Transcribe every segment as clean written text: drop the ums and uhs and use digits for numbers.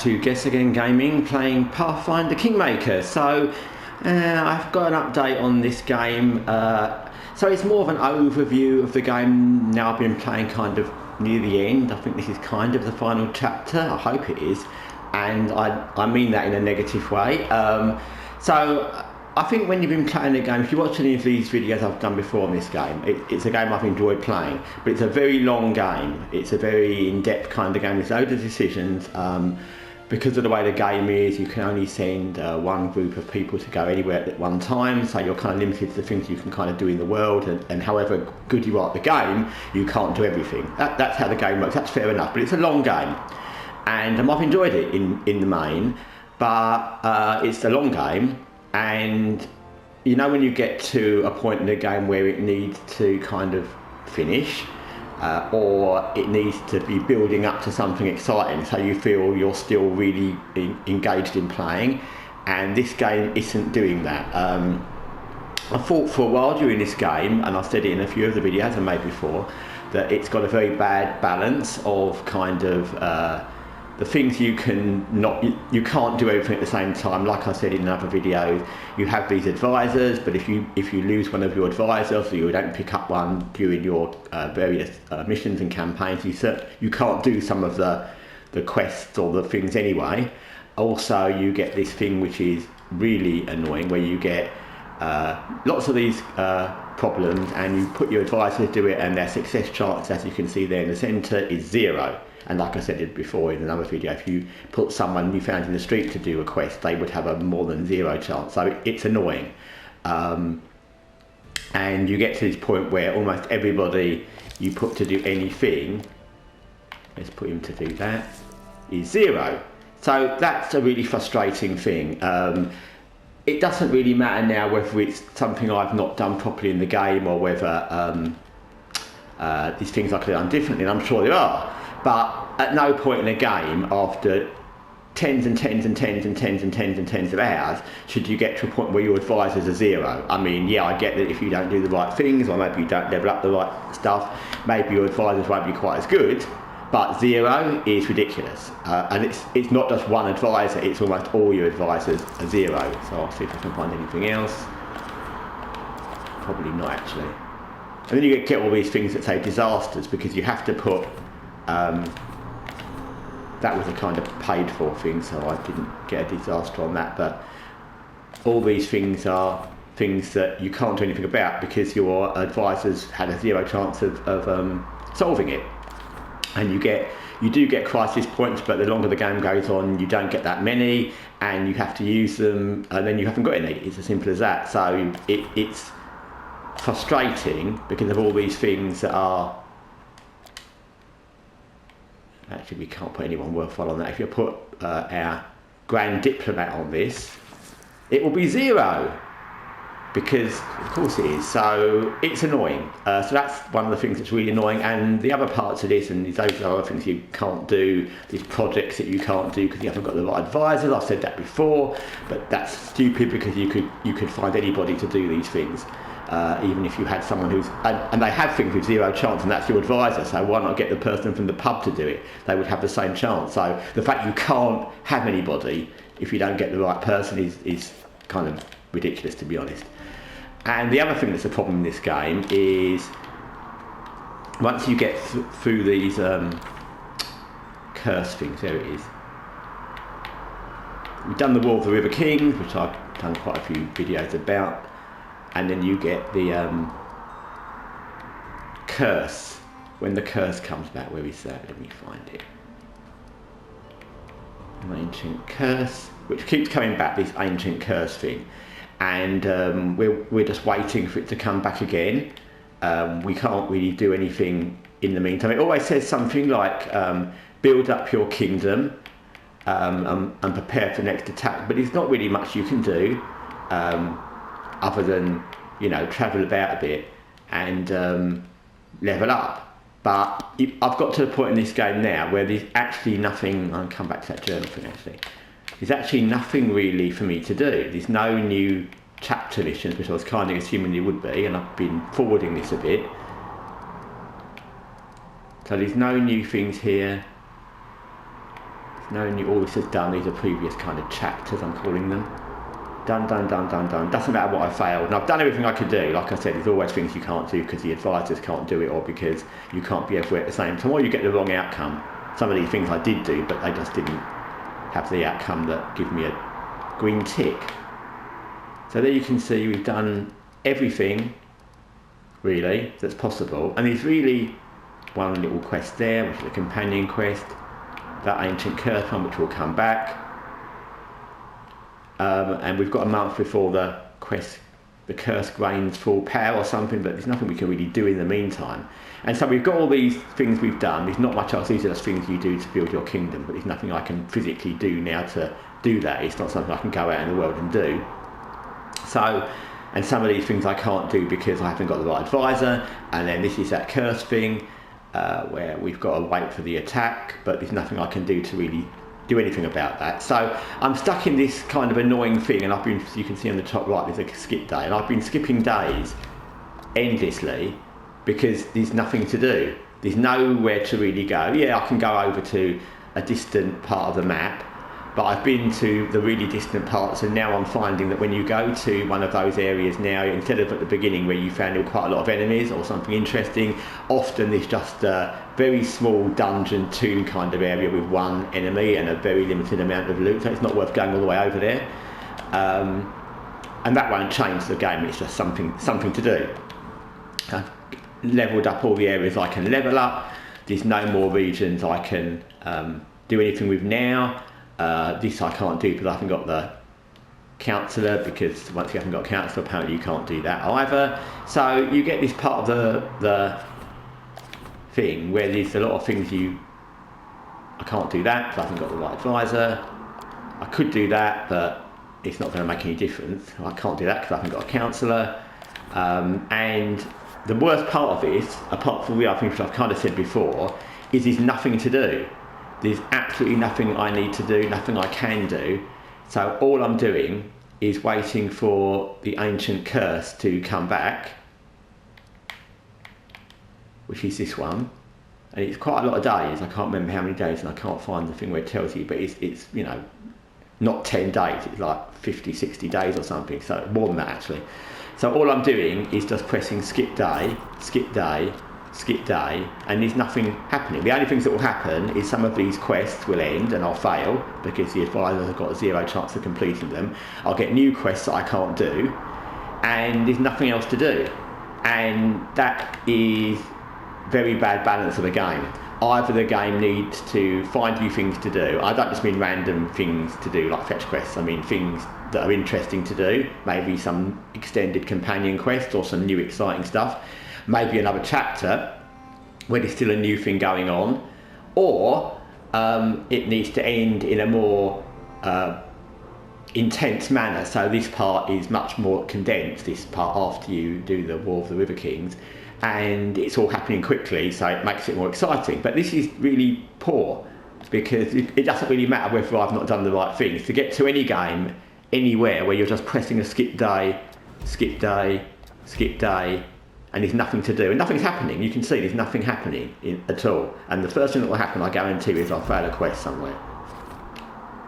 To Guessagaingaming playing Pathfinder Kingmaker. So I've got an update on this game. So it's more of an overview of the game. Now I've been playing kind of near the end. I think this is kind of the final chapter. I hope it is, and I mean that in a negative way. So I think when you've been playing the game, if you watch any of these videos I've done before on this game, it's a game I've enjoyed playing, but it's a very long game. It's a very in-depth kind of game. There's loads of decisions. Because of the way the game is, you can only send one group of people to go anywhere at one time, so you're kind of limited to the things you can kind of do in the world, and however good you are at the game, you can't do everything. That's how the game works. That's fair enough, but it's a long game, and I've enjoyed it in the main, but it's a long game, and you know when you get to a point in the game where it needs to kind of finish, or it needs to be building up to something exciting, so you feel you're still really engaged in playing, and this game isn't doing that. I thought for a while during this game, and I've said it in a few of the videos I made before, that it's got a very bad balance of kind of the things you can't do everything at the same time. Like I said in another video, you have these advisors, but if you lose one of your advisors, or you don't pick up one during your various missions and campaigns, you can't do some of the quests or the things anyway. Also, you get this thing which is really annoying, where you get lots of these problems, and you put your advisor to do it, and their success chance, as you can see there in the centre, is 0. And like I said before in another video, if you put someone you found in the street to do a quest, they would have a more than 0 chance. So it's annoying. And you get to this point where almost everybody you put to do anything, let's put him to do that, is 0. So that's a really frustrating thing. It doesn't really matter now whether it's something I've not done properly in the game, or whether these things I could have done differently, and I'm sure there are. But at no point in the game, after tens and tens and tens and tens and tens and tens of hours, should you get to a point where your advisors are 0. I mean, yeah, I get that if you don't do the right things, or maybe you don't level up the right stuff, maybe your advisors won't be quite as good, but 0 is ridiculous. And it's not just one advisor, it's almost all your advisors are 0. So I'll see if I can find anything else. Probably not, actually. And then you get all these things that say disasters, because you have to put that was a kind of paid for thing, so I didn't get a disaster on that, but all these things are things that you can't do anything about, because your advisors had a 0 chance of solving it. And you do get crisis points, but the longer the game goes on, you don't get that many, and you have to use them, and then you haven't got any. It's as simple as that. So it's frustrating because of all these things that are... Actually, we can't put anyone worthwhile on that. If you put our Grand Diplomat on this, it will be 0, because of course it is. So it's annoying. So that's one of the things that's really annoying. And the other parts of this, and those are other things you can't do, these projects that you can't do because you haven't got the right advisors. I've said that before, but that's stupid, because you could find anybody to do these things. Even if you had someone who's, and they have things with 0 chance, and that's your advisor, so why not get the person from the pub to do it? They would have the same chance. So the fact you can't have anybody if you don't get the right person is kind of ridiculous, to be honest. And the other thing that's a problem in this game is, once you get through these curse things, there it is. We've done the War of the River Kings, which I've done quite a few videos about. And then you get the curse. When the curse comes back, where is that? Let me find it. An ancient curse, which keeps coming back, this ancient curse thing. And we're just waiting for it to come back again. We can't really do anything in the meantime. It always says something like, build up your kingdom and prepare for the next attack. But there's not really much you can do. Other than, travel about a bit and level up. But I've got to the point in this game now where there's actually nothing, I'll come back to that journal thing actually, there's actually nothing really for me to do. There's no new chapter missions, which I was kind of assuming there would be, and I've been forwarding this a bit. So there's no new things here. No new, all this is done. These are previous kind of chapters, I'm calling them. Done. Doesn't matter what I failed. And I've done everything I could do. Like I said, there's always things you can't do because the advisors can't do it, or because you can't be everywhere at the same time, or you get the wrong outcome. Some of these things I did do, but they just didn't have the outcome that give me a green tick. So there you can see we've done everything, really, that's possible. And there's really one little quest there, which is a companion quest. That ancient curse one, which will come back. And we've got a month before the quest, the curse gains full power or something, but there's nothing we can really do in the meantime. And so we've got all these things we've done. There's not much else. These are just things you do to build your kingdom, but there's nothing I can physically do now to do that. It's not something I can go out in the world and do. So, and some of these things I can't do because I haven't got the right advisor. And then this is that curse thing where we've got to wait for the attack, but there's nothing I can do to really do anything about that. So I'm stuck in this kind of annoying thing, and I've been, you can see on the top right, there's a skip day, and I've been skipping days endlessly because there's nothing to do. There's nowhere to really go. Yeah, I can go over to a distant part of the map, but I've been to the really distant parts, and now I'm finding that when you go to one of those areas now, instead of at the beginning where you found quite a lot of enemies or something interesting, often there's just a very small dungeon tomb kind of area with one enemy and a very limited amount of loot, so it's not worth going all the way over there. And that won't change the game, it's just something to do. I've levelled up all the areas I can level up. There's no more regions I can do anything with now. This I can't do because I haven't got the counsellor, because once you haven't got a counsellor, apparently you can't do that either. So you get this part of the thing where there's a lot of things I can't do that because I haven't got the right advisor. I could do that, but it's not going to make any difference. I can't do that because I haven't got a counsellor. And the worst part of this, apart from the other things I've kind of said before, is there's nothing to do. There's absolutely nothing I need to do, nothing I can do. So all I'm doing is waiting for the ancient curse to come back, which is this one. And it's quite a lot of days. I can't remember how many days, and I can't find the thing where it tells you, but it's you know, not 10 days, it's like 50, 60 days or something, so more than that actually. So all I'm doing is just pressing skip day, skip day, skip day, and there's nothing happening. The only things that will happen is some of these quests will end and I'll fail because the advisors have got a 0 chance of completing them. I'll get new quests that I can't do, and there's nothing else to do. And that is very bad balance of the game. Either the game needs to find you things to do. I don't just mean random things to do like fetch quests, I mean things that are interesting to do, maybe some extended companion quest or some new exciting stuff, maybe another chapter where there's still a new thing going on, or it needs to end in a more intense manner. So this part is much more condensed, this part after you do the War of the River Kings, and it's all happening quickly, so it makes it more exciting. But this is really poor because it doesn't really matter whether I've not done the right things. To get to any game, anywhere where you're just pressing a skip day, skip day, skip day, and there's nothing to do and nothing's happening. You can see there's nothing happening at all, and the first thing that will happen, I guarantee, is I'll fail a quest somewhere.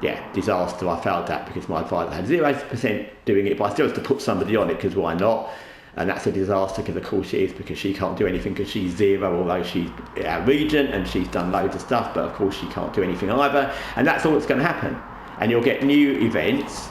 Yeah, disaster, I failed that because my advisor had 0% doing it, but I still have to put somebody on it because why not? And that's a disaster because of course it is, because she can't do anything because she's 0, although she's our regent and she's done loads of stuff, but of course she can't do anything either, and that's all that's going to happen. And you'll get new events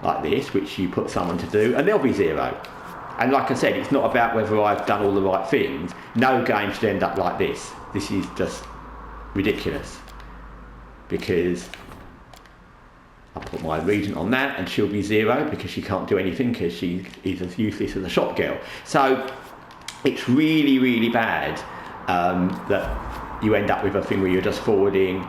like this which you put someone to do and they'll be 0. And like I said, it's not about whether I've done all the right things. No game should end up like this. This is just ridiculous because I put my regent on that and she'll be 0 because she can't do anything because she is as useless as a shop girl. So it's really, really bad that you end up with a thing where you're just forwarding.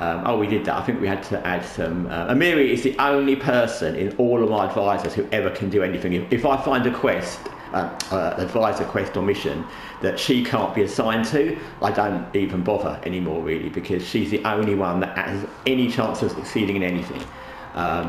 Oh, we did that. I think we had to add some. Amiri is the only person in all of my advisors who ever can do anything. If I find a quest, advisor quest or mission that she can't be assigned to, I don't even bother anymore really, because she's the only one that has any chance of succeeding in anything.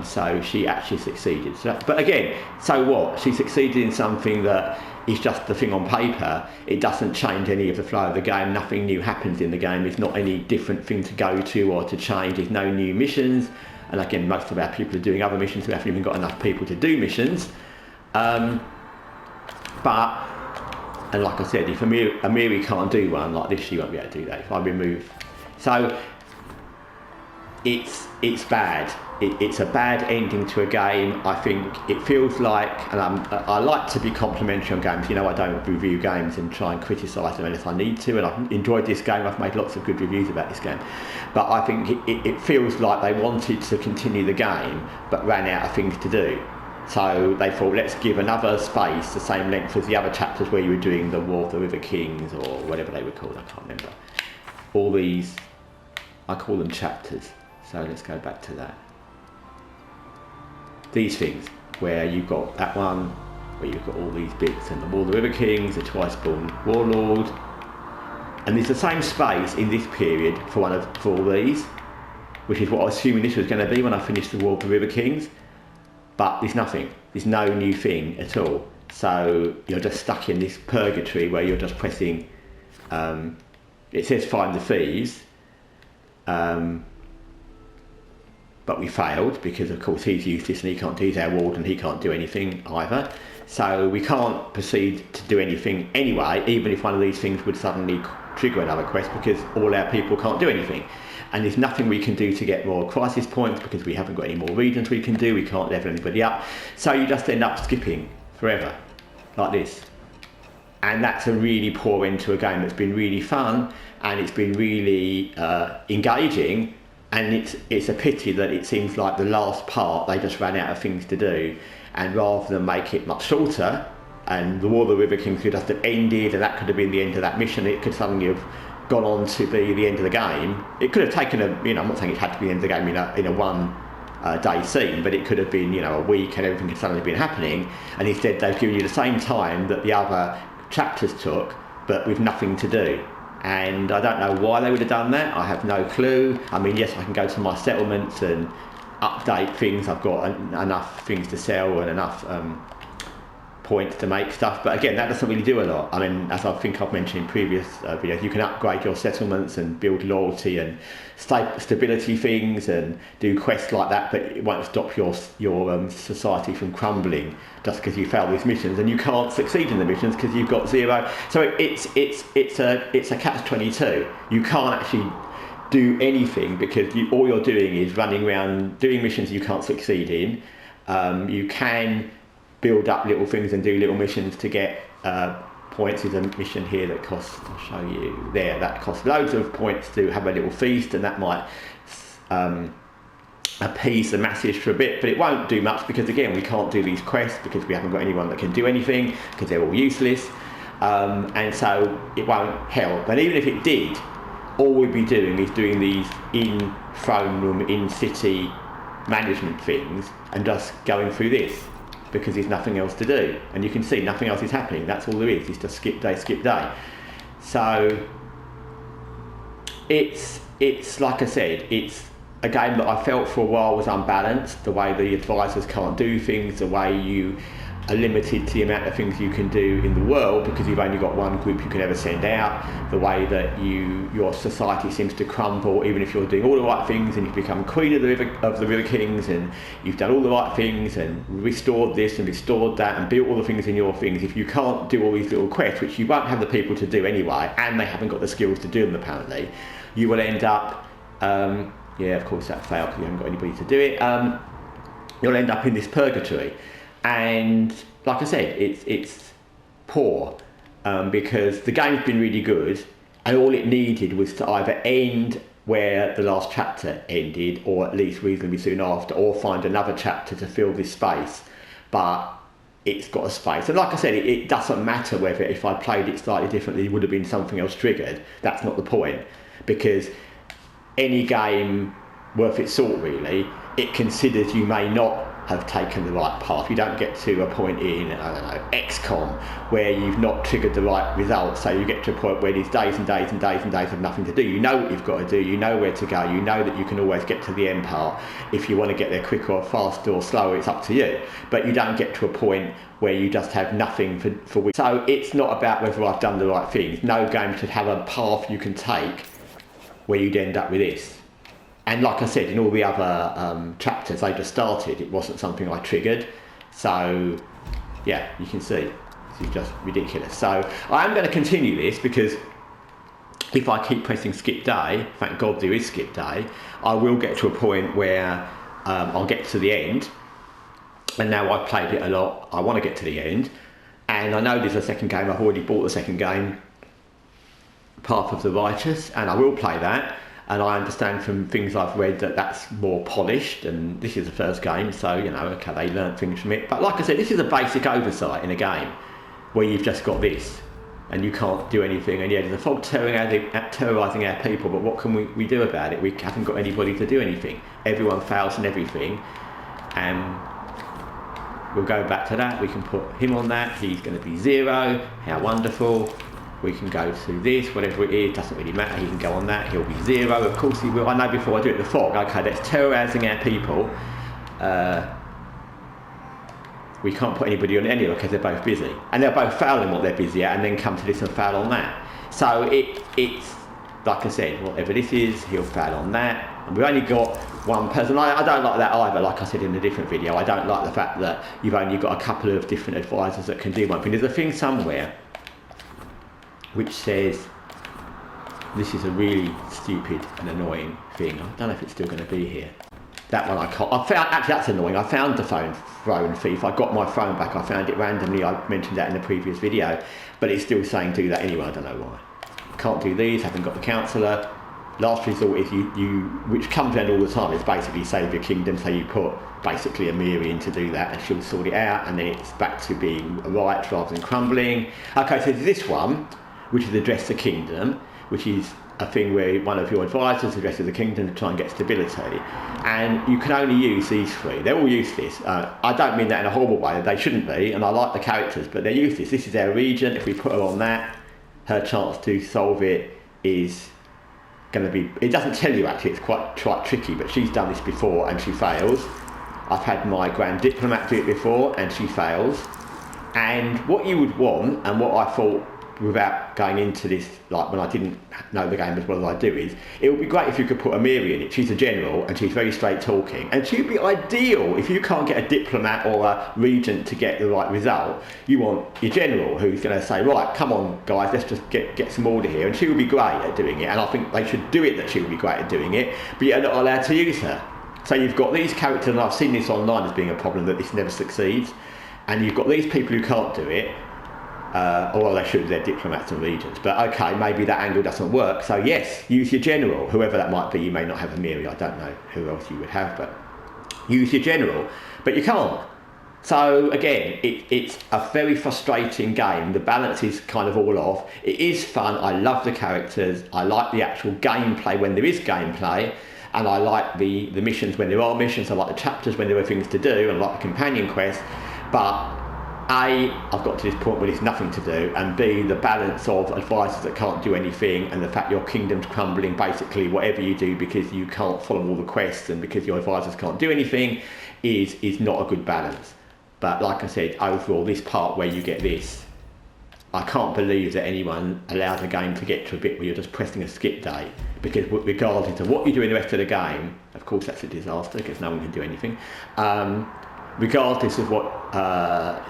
So she actually succeeded. So, but again, so what? She succeeded in something that is just the thing on paper. It doesn't change any of the flow of the game. Nothing new happens in the game. There's not any different thing to go to or to change. There's no new missions. And again, most of our people are doing other missions. We haven't even got enough people to do missions. And like I said, if Amiri can't do one like this, she won't be able to do that. If I remove, so it's bad. It's a bad ending to a game. I think it feels like, and I like to be complimentary on games. You know, I don't review games and try and criticise them unless I need to. And I've enjoyed this game. I've made lots of good reviews about this game. But I think it feels like they wanted to continue the game, but ran out of things to do. So they thought, let's give another space the same length as the other chapters where you were doing the War of the River Kings or whatever they were called. I can't remember. All these, I call them chapters. So let's go back to that. These things, where you've got that one, where you've got all these bits, and the War of the River Kings, the twice-born Warlord, and there's the same space in this period for all these, which is what I was assuming this was going to be when I finished the War of the River Kings, but there's nothing. There's no new thing at all. So you're just stuck in this purgatory where you're just pressing. It says find the thieves. But we failed because of course he's useless and he can't do, he's our ward and he can't do anything either. So we can't proceed to do anything anyway, even if one of these things would suddenly trigger another quest, because all our people can't do anything. And there's nothing we can do to get more crisis points because we haven't got any more regions we can do, we can't level anybody up. So you just end up skipping forever, like this. And that's a really poor end to a game that's been really fun and it's been really engaging. And it's a pity that it seems like the last part they just ran out of things to do, and rather than make it much shorter, and the War of the River Kings could just have ended and that could have been the end of that mission, it could suddenly have gone on to be the end of the game. It could have taken I'm not saying it had to be the end of the game in a one day scene, but it could have been a week and everything could suddenly been happening, and instead they've given you the same time that the other chapters took, but with nothing to do. And I don't know why they would have done that. I have no clue. I mean, yes, I can go to my settlements and update things. I've got enough things to sell and enough points to make stuff. But again, that doesn't really do a lot. I mean, as I think I've mentioned in previous videos, you can upgrade your settlements and build loyalty and stability things and do quests like that, but it won't stop your society from crumbling just because you fail these missions, and you can't succeed in the missions because you've got 0. So it's a catch-22. You can't actually do anything because all you're doing is running around doing missions you can't succeed in. You can build up little things and do little missions to get points. There's a mission here that costs, I'll show you there, that costs loads of points to have a little feast, and that might appease the masses for a bit, but it won't do much because again we can't do these quests because we haven't got anyone that can do anything because they're all useless, and so it won't help. And even if it did, all we'd be doing is doing these in throne room, in city management things and just going through this because there's nothing else to do, and you can see nothing else is happening. That's all there is. It's just skip day. So it's like I said, it's a game that I felt for a while was unbalanced. The way the advisors can't do things, the way you are limited to the amount of things you can do in the world because you've only got one group you can ever send out, the way that your society seems to crumble even if you're doing all the right things and you've become queen of the river kings and you've done all the right things and restored this and restored that and built all the things in your things. If you can't do all these little quests, which you won't have the people to do anyway, and they haven't got the skills to do them apparently, you will end up yeah, of course that failed because you haven't got anybody to do it. You'll end up in this purgatory, and like I said, it's poor because the game's been really good, and all it needed was to either end where the last chapter ended, or at least reasonably soon after, or find another chapter to fill this space. But it's got a space, and like I said, it doesn't matter whether if I played it slightly differently, it would have been something else triggered. That's not the point, because any game worth its salt really, it considers you may not have taken the right path. You don't get to a point in, I don't know, XCOM where you've not triggered the right result, so you get to a point where there's days and days and days and days of nothing to do. You know what you've got to do, you know where to go, you know that you can always get to the end part. If you want to get there quicker or faster or slower, it's up to you. But you don't get to a point where you just have nothing for weeks. So it's not about whether I've done the right things. No game should have a path you can take where you'd end up with this. And like I said, in all the other chapters they just started, it wasn't something I triggered. So yeah, you can see, this is just ridiculous. So I am going to continue this, because if I keep pressing skip day, thank God there is skip day, I will get to a point where I'll get to the end. And now I've played it a lot, I want to get to the end. And I know there's a second game, I've already bought the second game, Path of the Righteous, and I will play that. And I understand from things I've read that that's more polished, and this is the first game, so you know, okay, they learnt things from it. But like I said, this is a basic oversight in a game where you've just got this and you can't do anything. And yeah, there's a fog terrorising our people, but what can we do about it? We haven't got anybody to do anything. Everyone fails and everything, and we'll go back to that. We can put him on that, he's going to be 0, how wonderful. We can go to this, whatever it is, doesn't really matter, he can go on that, he'll be 0, of course he will. I know before I do it, the fog, okay, that's terrorising our people. We can't put anybody on any of them because they're both busy. And they'll both fail in what they're busy at and then come to this and fail on that. So it's, like I said, whatever this is, he'll fail on that. And we've only got one person. I don't like that either, like I said in a different video. I don't like the fact that you've only got a couple of different advisors that can do one thing. There's a thing somewhere which says, this is a really stupid and annoying thing. I don't know if it's still going to be here. That one I can't. I found, actually that's annoying. I found the throne thief. I got my phone back. I found it randomly. I mentioned that in the previous video, but it's still saying do that anyway. I don't know why. Can't do these. Haven't got the counsellor. Last resort is you which comes around all the time. It's basically save your kingdom. So you put basically a Miri in to do that, and she'll sort it out, and then it's back to being right rather than crumbling. Okay, so this one, which is address the kingdom, which is a thing where one of your advisors addresses the kingdom to try and get stability, and you can only use these 3. They're all useless. I don't mean that in a horrible way, they shouldn't be, and I like the characters, but they're useless. This is their regent. If we put her on that, her chance to solve it is going to be, it doesn't tell you actually, it's quite tricky, but she's done this before and she fails. I've had my Grand Diplomat do it before and she fails. And what you would want, and what I thought without going into this, like when I didn't know the game as well as I do, is it would be great if you could put Amiri in it. She's a general and she's very straight talking, and she'd be ideal if you can't get a diplomat or a regent to get the right result. You want your general who's going to say, right, come on guys, let's just get some order here, and she would be great at doing it. And I think they should do it that she would be great at doing it, but you're not allowed to use her. So you've got these characters, and I've seen this online as being a problem, that this never succeeds, and you've got these people who can't do it. Or they should, they're diplomats and regents, but okay, maybe that angle doesn't work. So yes, use your general, whoever that might be. You may not have a Miri, I don't know who else you would have, but use your general, but you can't. So again, it's a very frustrating game. The balance is kind of all off. It is fun, I love the characters, I like the actual gameplay when there is gameplay, and I like the missions when there are missions, I like the chapters when there are things to do, and I like the companion quests, but A, I've got to this point where there's nothing to do, and B, the balance of advisors that can't do anything, and the fact your kingdom's crumbling basically whatever you do because you can't follow all the quests and because your advisors can't do anything is not a good balance. But like I said, overall, this part where you get this, I can't believe that anyone allows a game to get to a bit where you're just pressing a skip day, because regardless of what you do in the rest of the game, of course that's a disaster because no one can do anything, regardless of what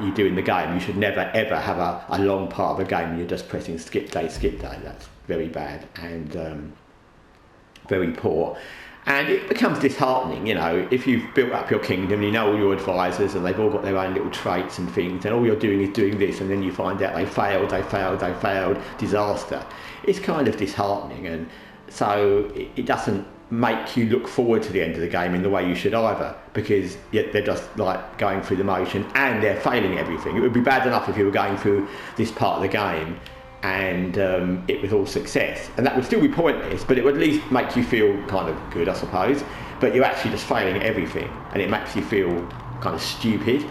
you do in the game, you should never ever have a long part of a game and you're just pressing skip day. That's very bad and very poor. And it becomes disheartening, you know, if you've built up your kingdom, you know all your advisors and they've all got their own little traits and things, and all you're doing is doing this, and then you find out they failed, disaster. It's kind of disheartening, and so it doesn't make you look forward to the end of the game in the way you should either, because they're just like going through the motion and they're failing everything. It would be bad enough if you were going through this part of the game and it was all success, and that would still be pointless, but it would at least make you feel kind of good, I suppose, but you're actually just failing at everything, and it makes you feel kind of stupid.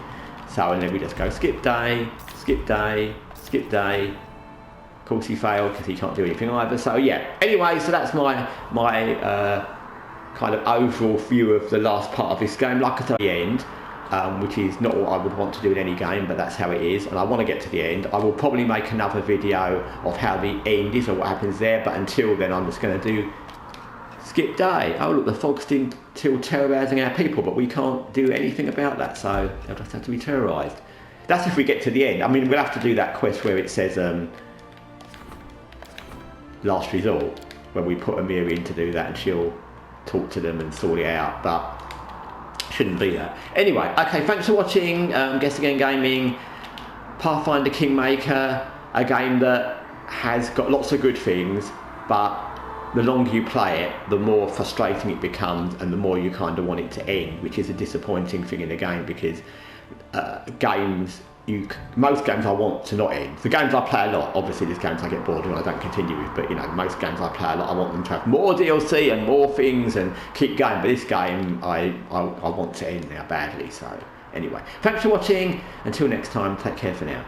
So, and then we just go skip day, skip day, skip day. Of course he failed because he can't do anything either. So yeah, anyway, so that's my kind of overall view of the last part of this game. Like I said at the end, which is not what I would want to do in any game, but that's how it is, and I want to get to the end. I will probably make another video of how the end is or what happens there, but until then I'm just going to do skip day. Oh look, the fog's still terrorising our people, but we can't do anything about that, so they'll just have to be terrorised. That's if we get to the end. I mean, we'll have to do that quest where it says last resort, where we put Amira in to do that and she'll talk to them and sort it out, but shouldn't be that. Anyway, okay, thanks for watching Guessagaingaming, Pathfinder Kingmaker, a game that has got lots of good things, but the longer you play it, the more frustrating it becomes and the more you kind of want it to end, which is a disappointing thing in the game, because most games I want to not end. The games I play a lot, obviously there's games I get bored and I don't continue with, but you know, most games I play a lot, I want them to have more DLC and more things and keep going, but this game I want to end now badly. So anyway, thanks for watching, until next time, take care for now.